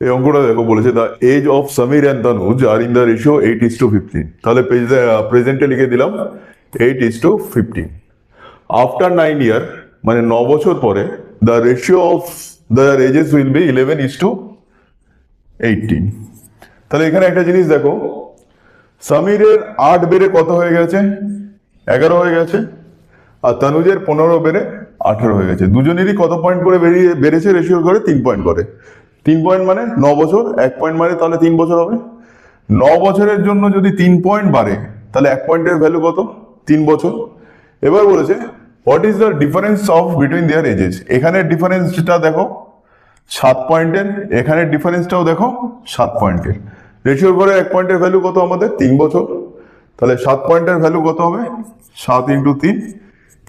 এই অঙ্কটা দেখো, বলেছে the age of Sameer and Tanuj আর ইন দ্য রেশিও 8:15। তাহলে প্রেজেন্টে লিখে দিলাম 8:15। আফটার 9 ইয়ার, মানে 9 বছর পরে, the ratio of their ages will be 11:18। তাহলে এখানে একটা জিনিস দেখো, সমীরের 8 বেড়ে কত হয়ে গেছে? 11 হয়ে গেছে। আর তনুজের 15 বেড়ে 18 হয়ে গেছে। দুজনেরই কত পয়েন্ট করে বেড়েছে রেশিও করে? 3 পয়েন্ট করে। 3 পয়েন্ট মানে 9 বছর, 1 পয়েন্ট মানে তাহলে 3 বছর হবে। 9 বছরের জন্য যদি 3 পয়েন্ট বাড়ে, তাহলে 1 পয়েন্টের ভ্যালু কত? 3 বছর। এবার বলেছে what is the difference of between their ages. এখানের ডিফারেন্সটা দেখো 7 পয়েন্টের, এখানের ডিফারেন্সটাও দেখো 7 পয়েন্টের। রেশিও করে 1 পয়েন্টের ভ্যালু কত আমাদের? 3 বছর। তাহলে 7 পয়েন্টের ভ্যালু কত হবে? 7 × 3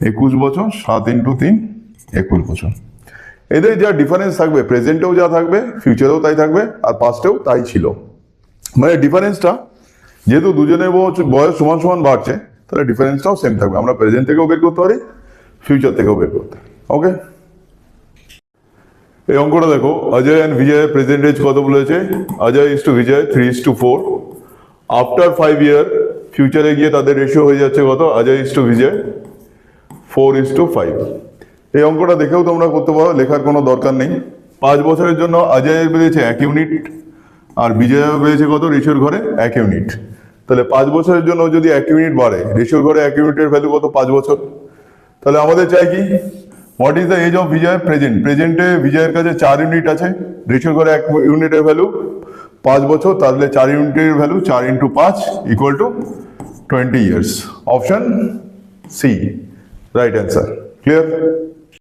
21 বছর, 7 × 3 21 বছর। এদের যা ডিফারেন্স থাকবে, প্রেজেন্টেও যা থাকবে, ফিউচারেও তাই থাকবে, আর পাস্টেও তাই ছিল। মানে ডিফারেন্সটা, যেহেতু দুজনের বয়স সমান সমান বাড়ছে, তাহলে ডিফারেন্সটাও সেম থাকবে। আমরা প্রেজেন্ট থেকেও বের করতে পারি, ফিউচার থেকেও বের করতে পারি। ওকে, এই অঙ্কটা দেখো, অজয় অ্যান্ড বিজয়ের প্রেজেন্ট এজ কত বলেছে? Ajay is to Vijay 3:4। After 5 year, ফিউচারে গিয়ে তাদের রেশিও হয়ে যাচ্ছে কত? Ajay is to Vijay 4:5। এই অঙ্কটা দেখেও তোমরা করতে পারো, লেখার কোনো দরকার নেই। 5 বছরের জন্য অজয়ের বেড়েছে 1 ইউনিট, আর বিজয়ের বেড়েছে কত? রেশিওর ঘরে 1 ইউনিট। তাহলে 5 বছরের জন্য যদি 1 ইউনিট বাড়ে, রেশিওর ঘরে 1 ইউনিটের ভ্যালু কত? 5 বছর। তাহলে আমাদের চাই কি? What is the age of Bijoy present. প্রেজেন্টে বিজয়ের কাছে 4 ইউনিট আছে, রেশিওর ঘরে 1 ইউনিটের ভ্যালু 5 বছর। তাহলে 4 ইউনিটের value 4 × 5 = 20 years. Option C right answer. Clear?